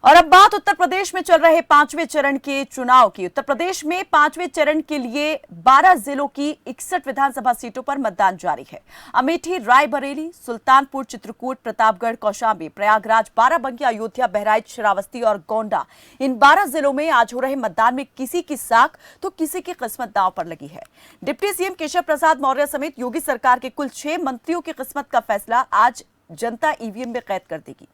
और अब बात उत्तर प्रदेश में चल रहे पांचवें चरण के चुनाव की। उत्तर प्रदेश में पांचवें चरण के लिए 12 जिलों की 61 विधानसभा सीटों पर मतदान जारी है। अमेठी, रायबरेली, सुल्तानपुर, चित्रकूट, प्रतापगढ़, कौशाम्बी, प्रयागराज, बाराबंकी, अयोध्या, बहराइच, श्रावस्ती और गोंडा, इन 12 जिलों में आज हो रहे मतदान में किसी की साख तो किसी की किस्मत दांव पर लगी है। डिप्टी सीएम केशव प्रसाद मौर्य समेत योगी सरकार के कुल 6 मंत्रियों की किस्मत का फैसला आज जनता ईवीएम में कैद कर देगी।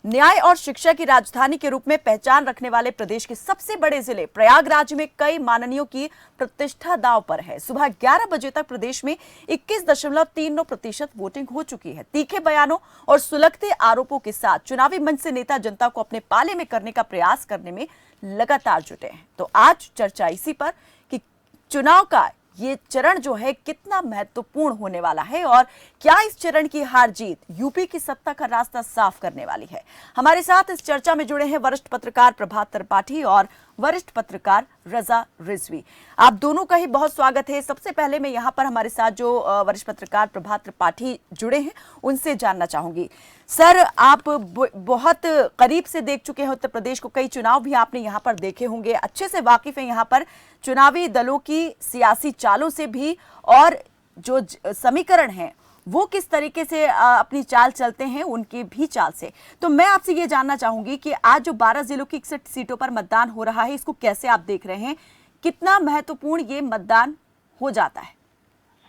न्याय और शिक्षा की राजधानी के रूप में पहचान रखने वाले प्रदेश के सबसे बड़े जिले प्रयागराज में कई माननीयों की प्रतिष्ठा दांव पर है। सुबह 11 बजे तक प्रदेश में 21.39% वोटिंग हो चुकी है। तीखे बयानों और सुलगते आरोपों के साथ चुनावी मंच से नेता जनता को अपने पाले में करने का प्रयास करने में लगातार जुटे हैं। तो आज चर्चा इसी पर कि चुनाव का ये चरण जो है कितना महत्वपूर्ण होने वाला है और क्या इस चरण की हार जीत यूपी की सत्ता का रास्ता साफ करने वाली है। हमारे साथ इस चर्चा में जुड़े हैं वरिष्ठ पत्रकार प्रभात त्रिपाठी और वरिष्ठ पत्रकार रजा रिजवी। आप दोनों का ही बहुत स्वागत है। सबसे पहले मैं यहाँ पर हमारे साथ जो वरिष्ठ पत्रकार प्रभात त्रिपाठी जुड़े हैं उनसे जानना चाहूंगी। सर, आप बहुत करीब से देख चुके हैं उत्तर प्रदेश को, कई चुनाव भी आपने यहाँ पर देखे होंगे, अच्छे से वाकिफ हैं यहाँ पर चुनावी दलों की सियासी चालों से भी, और जो समीकरण हैं वो किस तरीके से अपनी चाल चलते हैं उनकी भी चाल से। तो मैं आपसे ये जानना चाहूंगी कि आज जो 12 जिलों की 61 सीटों पर मतदान हो रहा है, इसको कैसे आप देख रहे हैं, कितना महत्वपूर्ण ये मतदान हो जाता है?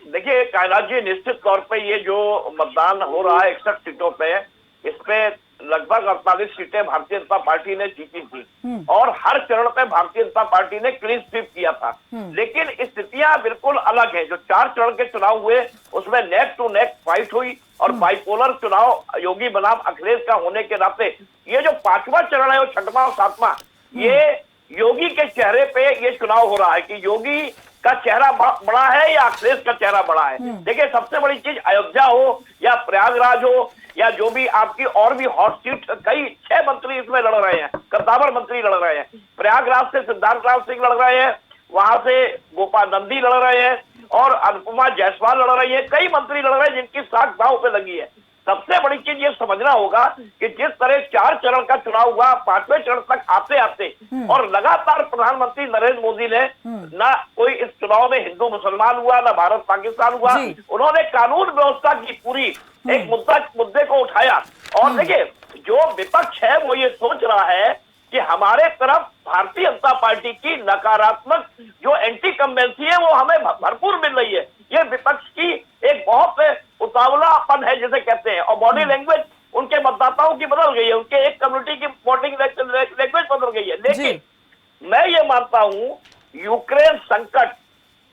देखिए कायनात जी, निश्चित तौर पे ये जो मतदान हो रहा है 61 सीटों पे, इस पे लगभग 48 सीटें भारतीय जनता पार्टी ने जीती थी और हर चरण पे भारतीय जनता पार्टी ने क्लीन स्वीप किया था। लेकिन स्थितियां बिल्कुल अलग है। जो 4 चरण के चुनाव हुए उसमें नेक टू नेक फाइट हुई और बाइपोलर चुनाव योगी बनाम अखिलेश का होने के नाते ये जो 5वां चरण है, वो 6वां और 7वां, ये योगी के चेहरे पे ये चुनाव हो रहा है कि योगी का चेहरा बड़ा है या अखिलेश का चेहरा बड़ा है। देखिए, सबसे बड़ी चीज अयोध्या हो या प्रयागराज हो या जो भी आपकी और भी हॉट सीट, कई 6 मंत्री इसमें लड़ रहे हैं, कद्दावर मंत्री लड़ रहे हैं। प्रयागराज से सिद्धार्थ राव सिंह लड़ रहे हैं, वहां से गोपाल नंदी लड़ रहे हैं और अनुपमा जायसवाल लड़ रही है। कई मंत्री लड़ रहे हैं जिनकी साख दांव पे लगी है। सबसे बड़ी चीज ये समझना होगा कि जिस तरह 4 चरण का चुनाव हुआ, 5वें चरण तक आते आते और लगातार प्रधानमंत्री नरेंद्र मोदी ने ना कोई इस चुनाव में हिंदू मुसलमान हुआ, ना भारत पाकिस्तान हुआ, उन्होंने कानून व्यवस्था की पूरी एक मुद्दे को उठाया। और देखिए, जो विपक्ष है वो ये सोच रहा है कि हमारे तरफ भारतीय जनता पार्टी की नकारात्मक जो एंटी कम्बेंसी है वो हमें भरपूर मिल रही है। ये विपक्ष की एक बहुत उतावलापन है जिसे कहते हैं, और बॉडी लैंग्वेज उनके मतदाताओं की बदल गई है, उनके एक कम्युनिटी की वोटिंग लैंग्वेज बदल गई है। लेकिन मैं ये मानता हूं, यूक्रेन संकट,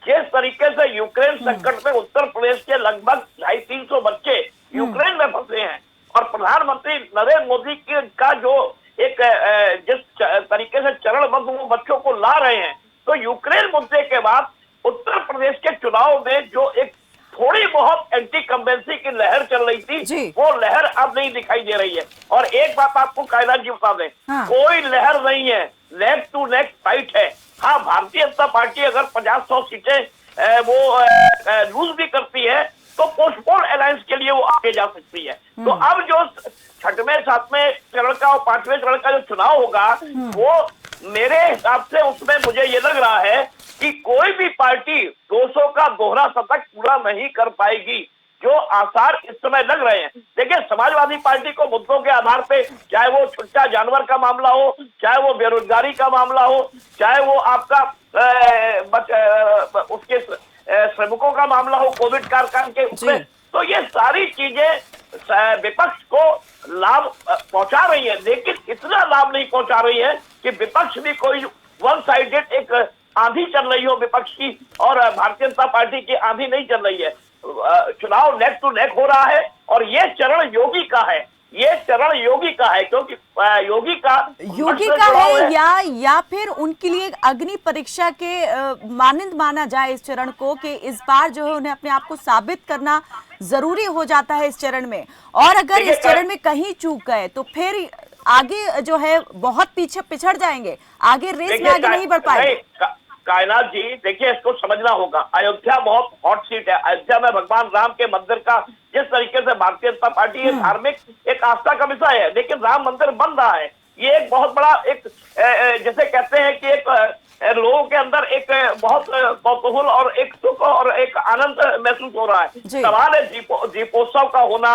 जिस तरीके से यूक्रेन संकट में उत्तर प्रदेश के लगभग 250-300 बच्चे यूक्रेन में फंसे हैं और प्रधानमंत्री नरेंद्र मोदी का जो एक जिस तरीके से चरणबद्ध वो बच्चों को ला रहे हैं, तो यूक्रेन मुद्दे के बाद उत्तर प्रदेश के चुनाव में जो एक थोड़ी बहुत एंटी कम्बेंसी की लहर चल रही थी, वो लहर अब नहीं दिखाई दे रही है। और एक बात आपको कायनात जी बता दें, कोई लहर नहीं है, नेक टू नेक फाइट है। हाँ, भारतीय जनता पार्टी अगर 50-100 सीटें वो लूज भी करती है तो पोस्टपोन अलायंस के लिए वो आगे जा सकती है। तो अब जो 6वें 7वें चरण का और 5वें चरण का जो चुनाव होगा, वो मेरे हिसाब से उसमें मुझे ये लग रहा है कि कोई भी पार्टी 200 का दोहरा शतक पूरा नहीं कर पाएगी, जो आसार इस समय लग रहे हैं। देखिए, समाजवादी पार्टी को मुद्दों के आधार पे, चाहे वो छुट्टा जानवर का मामला हो, चाहे वो बेरोजगारी का मामला हो, चाहे वो आपका उसके श्रमिकों का मामला हो, कोविड काल के उसमें, तो ये सारी चीजें विपक्ष को लाभ पहुंचा रही है, लेकिन इतना लाभ नहीं पहुंचा रही है कि विपक्ष भी कोई वन साइडेड एक आंधी चल रही हो विपक्ष की, और भारतीय जनता पार्टी की आंधी नहीं चल रही है। चुनाव नेक टू नेक हो रहा है और ये चरण योगी का है, ये चरण योगी का है, क्योंकि योगी का है या फिर उनके लिए अग्नि परीक्षा के मानंद माना जाए इस चरण को, कि इस बार जो है उन्हें अपने आप को साबित करना जरूरी हो जाता है इस चरण में, और अगर इस चरण में कहीं चूक गए तो फिर आगे जो है बहुत पीछे पिछड़ जाएंगे, आगे रेस में आगे नहीं बढ़ पाएंगे। कायनात जी, देखिए, इसको समझना होगा। अयोध्या बहुत हॉट सीट है। अयोध्या में भगवान राम के मंदिर का जिस तरीके से भारतीय जनता पार्टी धार्मिक एक आस्था का विषय है, लेकिन राम मंदिर बन रहा है। ये एक बहुत बड़ा एक जैसे कहते हैं कि एक लोगों के अंदर एक बहुत कौतूहल और एक सुख और एक आनंद महसूस हो रहा है। सवाल है दीपोत्सव का होना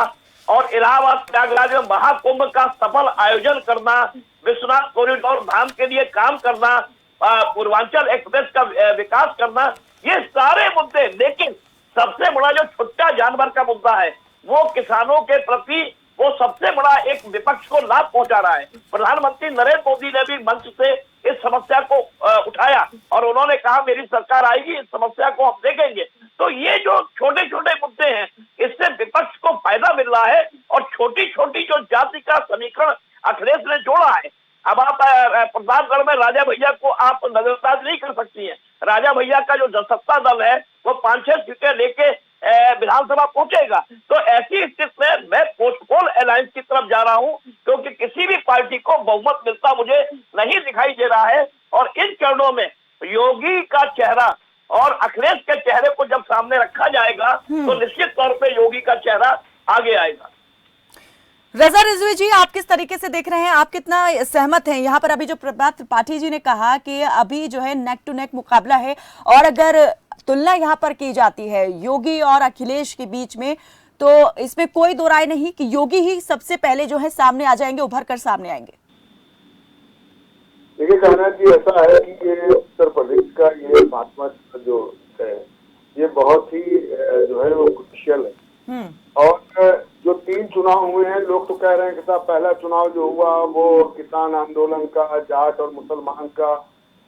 और इलाहाबाद प्रयागराज में महाकुंभ का सफल आयोजन करना, विश्वनाथ कॉरिडोर धाम के लिए काम करना, पूर्वांचल एक्सप्रेस का विकास करना, ये सारे मुद्दे। लेकिन सबसे बड़ा जो छुट्टा जानवर का मुद्दा है वो किसानों के प्रति वो सबसे बड़ा एक विपक्ष को लाभ पहुंचा रहा है। प्रधानमंत्री नरेंद्र मोदी ने भी मंच से इस समस्या को उठाया और उन्होंने कहा मेरी सरकार आएगी, इस समस्या को हम देखेंगे। तो ये जो छोटे छोटे मुद्दे हैं इससे विपक्ष को फायदा मिल रहा है और छोटी छोटी जो जाति का समीकरण अखिलेश ने जोड़ा है। अब आप प्रतापगढ़ में राजा भैया को आप नजरअंदाज नहीं कर सकती हैं। राजा भैया का जो जनसत्ता दल है वो 5-6 सीटें लेके विधानसभा पहुंचेगा। तो ऐसी स्थिति में मैं पोस्टपोल अलायंस की तरफ जा रहा हूं क्योंकि किसी भी पार्टी को बहुमत मिलता मुझे नहीं दिखाई दे रहा है। और इन चरणों में योगी का चेहरा और अखिलेश के चेहरे को जब सामने रखा जाएगा तो निश्चित तौर पे योगी का चेहरा आगे आएगा। रजा रिजवी जी, आप किस तरीके से देख रहे हैं, आप कितना सहमत हैं? यहाँ पर अभी जो प्रभात त्रिपाठी जी ने कहा कि अभी जो है नेक टू नेक मुकाबला है और अगर तुलना यहाँ पर की जाती है योगी और अखिलेश के बीच में तो इसमें कोई दो राय नहीं कि योगी ही सबसे पहले जो है सामने आ जाएंगे, उभर कर सामने आएंगे। देखिए कहना जी ऐसा है कि ये उत्तर प्रदेश का ये 5वां जो है ये बहुत ही जो है वो क्रूशियल है। और जो 3 चुनाव हुए हैं लोग तो कह रहे हैं कि साहब पहला चुनाव जो हुआ वो किसान आंदोलन का, जाट और मुसलमान का,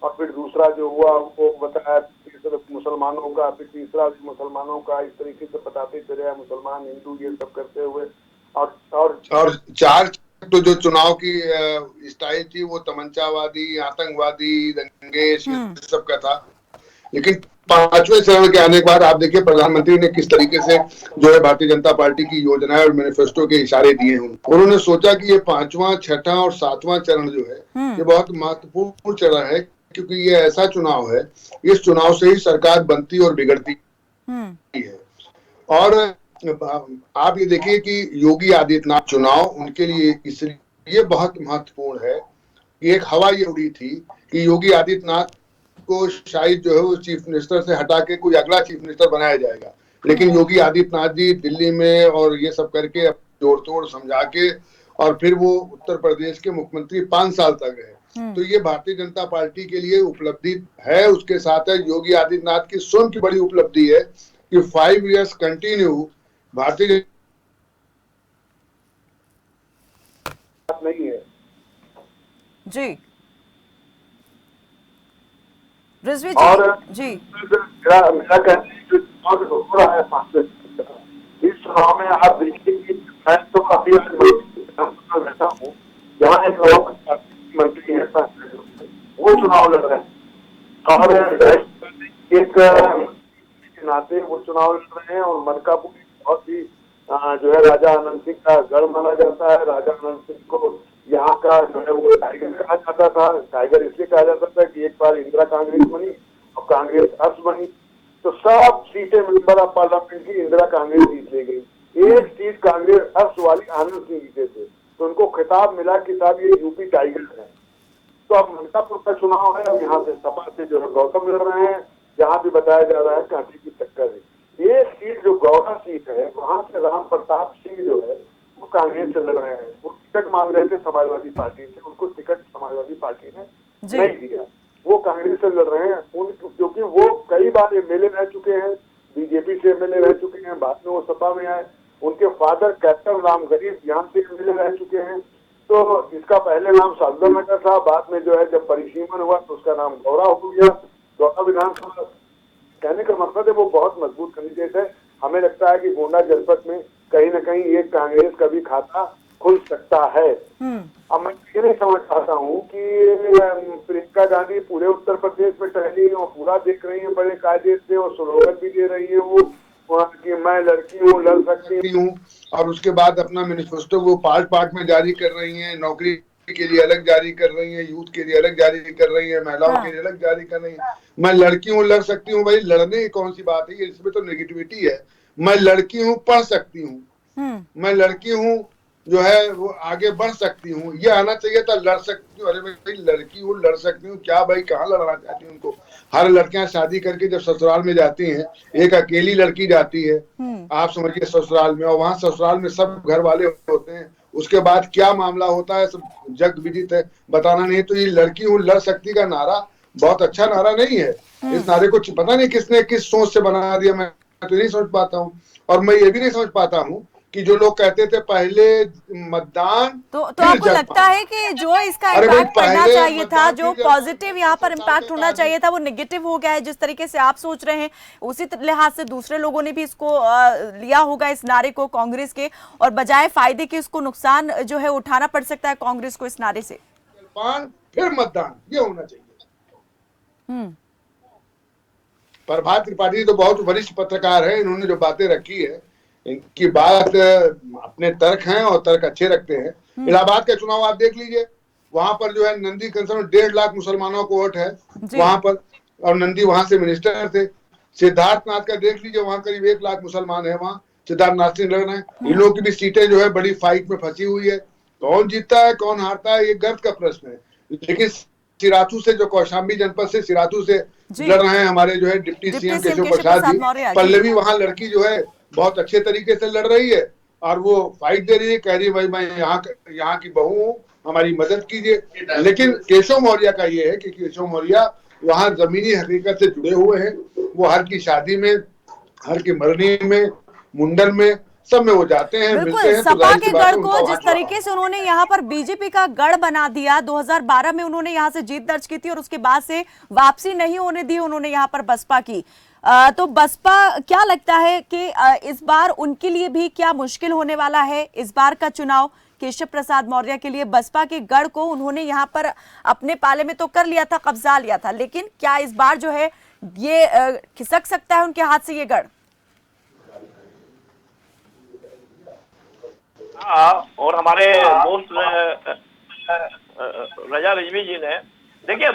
और फिर दूसरा जो हुआ वो बताया मुसलमानों का, फिर तीसरा भी मुसलमानों का, इस तरीके से बताते चले मुसलमान हिंदू ये सब करते हुए। और 4 तो जो चुनाव की स्टाइल थी वो तमंचावादी, आतंकवादी, दंगेश सब का था। लेकिन 5वें चरण के आने के बाद आप देखिए प्रधानमंत्री ने किस तरीके से जो है भारतीय जनता पार्टी की योजनाएं और मैनिफेस्टो के इशारे दिए हैं। उन्होंने सोचा कि ये 5वां, 6वां और 7वां चरण जो है ये बहुत महत्वपूर्ण चरण है क्योंकि ये ऐसा चुनाव है, इस चुनाव से ही सरकार बनती और बिगड़ती है। और आप ये देखिए कि योगी आदित्यनाथ चुनाव उनके लिए इसलिए बहुत महत्वपूर्ण है कि एक हवा ये उड़ी थी कि योगी आदित्यनाथ को शायद जो है वो चीफ मिनिस्टर से हटा के कोई अगला चीफ मिनिस्टर बनाया जाएगा। लेकिन योगी आदित्यनाथ जी दिल्ली में और ये सब करके जोड़ तोड़ समझा के और फिर वो उत्तर प्रदेश के मुख्यमंत्री 5 साल तक रहे। तो ये भारतीय जनता पार्टी के लिए उपलब्धि है। उसके साथ है योगी आदित्यनाथ की स्वयं की बड़ी उपलब्धि है कि 5 इयर्स कंटिन्यू भारतीय नहीं है जी रिजवी जी मेरा कहना है जो चुनाव हो रहा है 5 इस चुनाव में आप देखिए कि मैं तो काफी रहता हूँ जहाँ एक मंत्री है वो चुनाव लड़ रहे हैं और एक नाते वो चुनाव लड़ रहे हैं। और मलकापुर बहुत ही जो है राजा आनंद सिंह का गढ़ माना जाता है। राजा आनंद सिंह को यहाँ का जो है वो टाइगर कहा जाता था। टाइगर इसलिए कहा जाता था कि एक बार इंदिरा कांग्रेस बनी और कांग्रेस अर्स बनी तो सब सीटें मेंबर ऑफ पार्लियामेंट की इंदिरा कांग्रेस जीत ले गई। एक सीट कांग्रेस अर्स वाली आनंद सिंह जीते थे तो उनको खिताब मिला कि साहब ये यूपी टाइगर है। तो अब मलकापुर का चुनाव है, अब यहाँ से सपा से जो है गौतम लड़ रहे हैं, जहाँ भी बताया जा रहा है कांटे की टक्कर है। ये सीट जो गौड़ा सीट है वहाँ से राम प्रताप सिंह जो है वो कांग्रेस से लड़ रहे हैं। वो टिकट मांग रहे थे समाजवादी पार्टी से, उनको टिकट समाजवादी पार्टी ने नहीं दिया, वो कांग्रेस से लड़ रहे हैं। क्योंकि वो कई बार एमएलए रह चुके हैं, बीजेपी से एमएलए रह चुके हैं, बाद में वो सपा में आए। उनके फादर कैप्टन राम गरीब यहाँ से एमएलए रह चुके हैं। तो इसका पहले नाम सागरनगर था, बाद में जो है जब परिसीमन हुआ तो उसका नाम गौरा हो गया। गौरा विधानसभा कहने का मतलब है वो बहुत मजबूत कैंडिडेट है। हमें लगता है कि गोंडा जनपद में कहीं न कहीं ये कांग्रेस का भी खाता खुल सकता है। अब मैं ये नहीं समझ पाता हूँ कि प्रियंका गांधी पूरे उत्तर प्रदेश में टहली और पूरा देख रही है बड़े कायदे से और स्लोगन भी दे रही है वो कि मैं लड़की हूँ, लड़ सकती हूँ। और उसके बाद अपना मैनिफेस्टो वो पार्ट में जारी कर रही हैं। नौकरी के लिए अलग जारी कर रही है, यूथ के लिए अलग जारी कर रही है, महिलाओं के लिए अलग जारी कर रही है। मैं लड़की हूँ, लड़ सकती हूँ। भाई लड़ने की कौन सी बात है, इसमें तो नेगेटिविटी है। मैं लड़की हूँ, पढ़ सकती हूँ। मैं लड़की हूँ, जो है वो आगे बढ़ सकती हूँ, ये आना चाहिए था। लड़ सकती हूँ, अरे भाई लड़की हूँ, लड़ सकती हूँ क्या भाई, कहाँ लड़ना चाहती हूँ उनको। हर लड़कियां शादी करके जब ससुराल में जाती हैं, एक अकेली लड़की जाती है आप समझिए ससुराल में, और वहां ससुराल में सब घर वाले होते हैं, उसके बाद क्या मामला होता है सब जग विदित है, बताना नहीं। तो ये लड़की हूँ लड़ सकती का नारा बहुत अच्छा नारा नहीं है। इस नारे को पता नहीं किसने किस सोच से बना दिया, मैं तो नहीं समझ पाता हूँ। और मैं ये भी नहीं समझ पाता हूँ कि जो लोग कहते थे पहले मतदान तो फिर आपको जलपान, लगता है कि जो इसका अरे भाई इम्पैक्ट पड़ना पहले चाहिए था, मतदान जो फिर पॉजिटिव यहाँ पर जलपान, इम्पैक्ट होना चाहिए था, वो नेगेटिव हो गया है जिस तरीके से आप सोच रहे हैं? उसी लिहाज से दूसरे लोगों ने भी इसको लिया होगा इस नारे को कांग्रेस के, और बजाय फायदे के इसको नुकसान जो है उठाना पड़ सकता है कांग्रेस को इस नारे से। जलपान फिर मतदान, ये होना चाहिए। हम्म। प्रभात त्रिपाठी तो बहुत वरिष्ठ पत्रकार है, इन्होंने जो बातें रखी है इनकी बात अपने तर्क हैं और तर्क अच्छे रखते हैं। इलाहाबाद का चुनाव आप देख लीजिए, वहां पर जो है नंदी कंसर में 1.5 लाख मुसलमानों को वोट है वहां पर, और नंदी वहां से मिनिस्टर थे। सिद्धार्थनाथ का देख लीजिए, वहां करीब 1 लाख मुसलमान है, वहां सिद्धार्थनाथ सिंह लड़ रहे हैं। इन लोगों की भी सीटें जो है बड़ी फाइट में फंसी हुई है। कौन जीतता है कौन हारता है ये गर्व का प्रश्न है। लेकिन सिराथू से, जो कौशाम्बी जनपद से सिराथू से लड़ रहे हैं हमारे जो है डिप्टी सीएम केशव प्रसाद जी, पल्लवी वहां लड़की जो है बहुत अच्छे तरीके से लड़ रही है और वो फाइट दे रही है, कह रही है भाई मैं यहाँ की बहू हूँ, हमारी मदद कीजिए। लेकिन केशव मौर्य का ये है कि केशव मौर्य वहां जमीनी हकीकत से जुड़े हुए हैं। वो हर की शादी में, हर की मरनी में, मुंडन में, सब में वो जाते हैं, मिलते हैं। सपा तो के गढ़ को जिस तरीके से उन्होंने यहाँ पर बीजेपी का गढ़ बना दिया, 2012 में उन्होंने यहाँ से जीत दर्ज की थी और उसके बाद से वापसी नहीं होने दी उन्होंने यहाँ पर बसपा की। तो बसपा, क्या लगता है कि इस बार उनके लिए भी क्या मुश्किल होने वाला है? इस बार का चुनाव केशव प्रसाद मौर्य के लिए, बसपा के गढ़ को उन्होंने यहाँ पर अपने पाले में तो कर लिया था, कब्जा लिया था, लेकिन क्या इस बार जो है ये खिसक सकता है उनके हाथ से ये गढ़? हाँ, और हमारे दोस्त रजा रिजवी जी ने, देखिए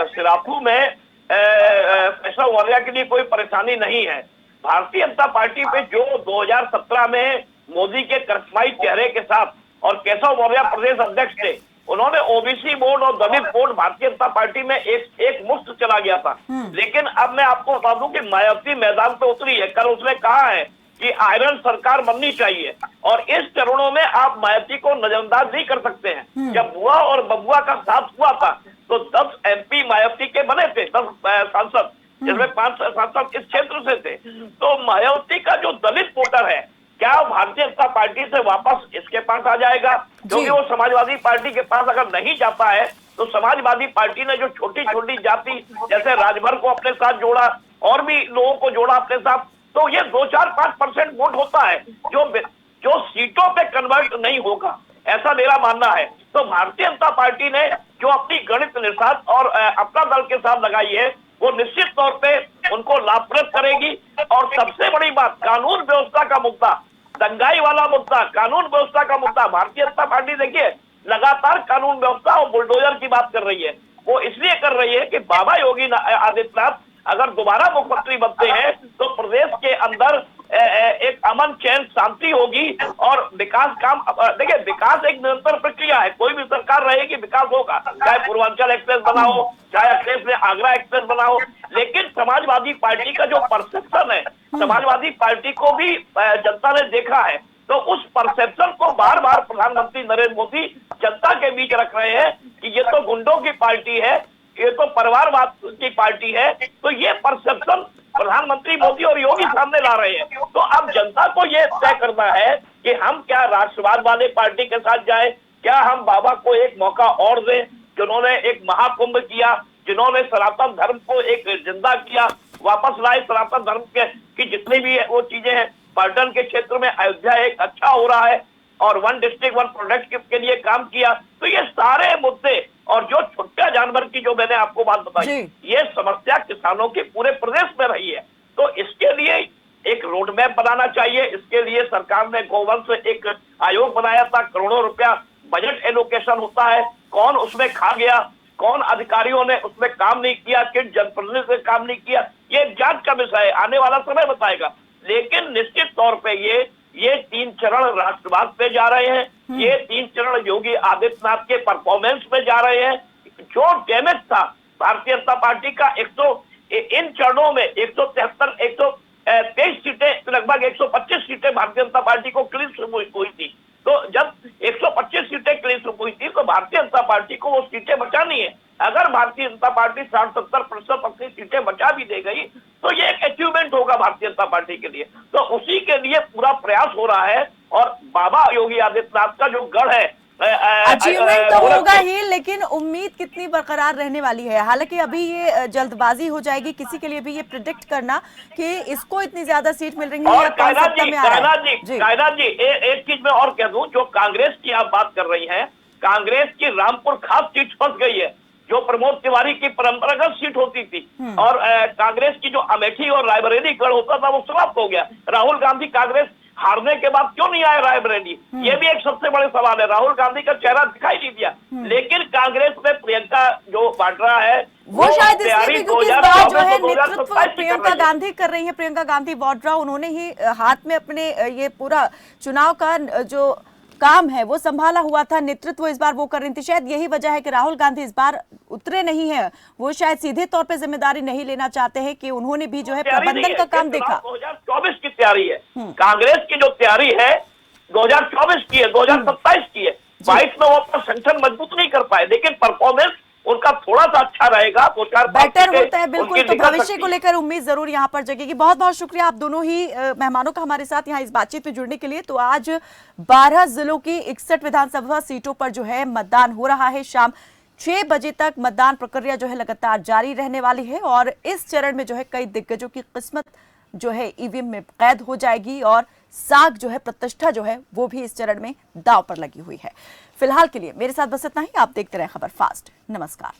सिराथू में केशव मौर्य के लिए कोई परेशानी नहीं है। भारतीय जनता पार्टी पे जो 2017 में मोदी के करिश्माई चेहरे के साथ और केशव मौर्य प्रदेश अध्यक्ष थे, उन्होंने ओबीसी वोट और दलित वोट भारतीय जनता पार्टी में एक मुश्त चला गया था। लेकिन अब मैं आपको बता दूं कि मायावती मैदान पे उतरी है। कल उसने कहा है कि आयरन सरकार बननी चाहिए, और इस चरणों में आप मायावती को नजरअंदाज नहीं कर सकते हैं। जब बुआ और बबुआ का साथ हुआ था तो 10 एमपी मायावती के बने थे, 10 सांसद, जिसमें 5 सांसद इस क्षेत्र से थे। तो मायावती का जो दलित वोटर है, क्या भारतीय जनता पार्टी से वापस इसके पास आ जाएगा? क्योंकि वो समाजवादी पार्टी के पास अगर नहीं जाता है तो समाजवादी पार्टी ने जो छोटी छोटी जाति जैसे राजभर को अपने साथ जोड़ा और भी लोगों को जोड़ा अपने साथ, तो ये 2-4-5% वोट होता है जो सीटों पे कन्वर्ट नहीं होगा, ऐसा मेरा मानना है। तो भारतीय जनता पार्टी ने जो अपनी गणित निषाद और अपना दल के साथ लगाई है, वो निश्चित तौर पे उनको लाभप्रद करेगी। और सबसे बड़ी बात, कानून व्यवस्था का मुद्दा, दंगाई वाला मुद्दा, कानून व्यवस्था का मुद्दा, भारतीय जनता पार्टी देखिए लगातार कानून व्यवस्था और बुलडोजर की बात कर रही है। वो इसलिए कर रही है कि बाबा योगी आदित्यनाथ अगर दोबारा मुख्यमंत्री बनते हैं तो प्रदेश के अंदर एक अमन चैन शांति होगी और विकास काम, देखिए विकास एक निरंतर प्रक्रिया है, कोई भी सरकार रहेगी विकास होगा, चाहे पूर्वांचल एक्सप्रेस बनाओ, चाहे अखिलेश ने आगरा एक्सप्रेस बनाओ। लेकिन समाजवादी पार्टी का जो परसेप्शन है, समाजवादी पार्टी को भी जनता ने देखा है, तो उस परसेप्शन को बार बार प्रधानमंत्री नरेंद्र मोदी जनता के बीच रख रहे हैं कि ये तो गुंडों की पार्टी है, ये तो परिवारवाद की पार्टी है। तो ये परसेप्शन प्रधानमंत्री मोदी और योगी सामने ला रहे हैं। तो अब जनता को ये तय करना है कि हम क्या राष्ट्रवाद वाले पार्टी के साथ जाए, क्या हम बाबा को एक मौका और दें, जिन्होंने एक महाकुंभ किया, जिन्होंने सनातन धर्म को एक जिंदा किया, वापस लाए सनातन धर्म की जितनी भी वो चीजें हैं। पर्यटन के क्षेत्र में अयोध्या एक अच्छा हो रहा है और 1 डिस्ट्रिक्ट 1 प्रोडक्ट के लिए काम किया। तो ये सारे मुद्दे और जो छुट्टा जानवर की जो मैंने आपको बात बताई, ये समस्या किसानों के पूरे प्रदेश में रही है। तो इसके लिए एक रोड मैप बनाना चाहिए। इसके लिए सरकार ने गोवंश एक आयोग बनाया था, करोड़ों रुपया बजट एलोकेशन होता है, कौन उसमें खा गया, कौन अधिकारियों ने उसमें काम नहीं किया, किन जनप्रतिनिधि ने काम नहीं किया, ये जांच का विषय है, आने वाला समय बताएगा। लेकिन निश्चित तौर पे ये 3 चरण राष्ट्रवाद पे जा रहे हैं, ये 3 चरण योगी आदित्यनाथ के परफॉर्मेंस में जा रहे हैं। जो डैमेज था भारतीय जनता पार्टी का इन चरणों में 173 123 सीटें, लगभग 125 सीटें भारतीय जनता पार्टी को क्लीन स्वीप हुई थी। तो जब 125 सीटें क्लीन स्वीप हुई थी तो भारतीय जनता पार्टी को वो सीटें बचानी है। अगर भारतीय जनता पार्टी 60-70% अपनी सीटें बचा भी दे गई तो ये एक अचीवमेंट होगा भारतीय जनता पार्टी के लिए। तो उसी के लिए पूरा प्रयास हो रहा है और बाबा योगी आदित्यनाथ का जो गढ़ है, अचीवमेंट तो होगा ही, लेकिन उम्मीद कितनी बरकरार रहने वाली है? हालांकि अभी ये जल्दबाजी हो जाएगी किसी के लिए भी ये प्रिडिक्ट करना कि इसको इतनी ज्यादा सीट मिल रही है या कौन सत्ता में आ रहा है। कायनाथ जी, एक चीज मैं और कह दूं, जो कांग्रेस की आप बात कर रही हैं, कांग्रेस की रामपुर खास सीट फंस गई है, जो प्रमोद तिवारी की परंपरागत सीट होती थी। और कांग्रेस की जो अमेठी और रायबरेली गढ़ होता था वो समाप्त हो गया। राहुल गांधी कांग्रेस हारने के बाद क्यों नहीं आए रायबरेली, ये भी एक सबसे बड़े सवाल है। राहुल गांधी का चेहरा दिखाई नहीं दिया। लेकिन कांग्रेस में प्रियंका जो वाड्रा है वो शायद इसलिए भी क्योंकि इस बार जो है नेतृत्व प्रियंका गांधी कर रही है। प्रियंका गांधी वाड्रा, उन्होंने ही हाथ में अपने ये पूरा चुनाव का जो काम है वो संभाला हुआ था, नेतृत्व इस बार वो कर रही थी। शायद यही वजह है कि राहुल गांधी इस बार उतरे नहीं है। वो शायद सीधे तौर पे जिम्मेदारी नहीं लेना चाहते हैं कि उन्होंने भी जो है प्रबंधन का काम देखा। 2024 की तैयारी है, कांग्रेस की जो तैयारी है 2024 की है, 2027 की है। 22 में वो अपना संगठन मजबूत नहीं कर पाए, लेकिन परफॉर्मेंस उनका थोड़ा सा अच्छा रहेगा, बेटर होता है बिल्कुल। तो भविष्य को लेकर उम्मीद जरूर यहाँ पर जगेगी। बहुत बहुत शुक्रिया आप दोनों ही मेहमानों का हमारे साथ यहाँ इस बातचीत में जुड़ने के लिए। तो आज 12 जिलों की 61 विधानसभा सीटों पर जो है मतदान हो रहा है। शाम 6 बजे तक मतदान प्रक्रिया जो है लगातार जारी रहने वाली है और इस चरण में जो है कई दिग्गजों की किस्मत जो है ईवीएम में कैद हो जाएगी और साख जो है, प्रतिष्ठा जो है वो भी इस चरण में दांव पर लगी हुई है। फिलहाल के लिए मेरे साथ बस इतना ही। आप देखते रहे खबर फास्ट। नमस्कार।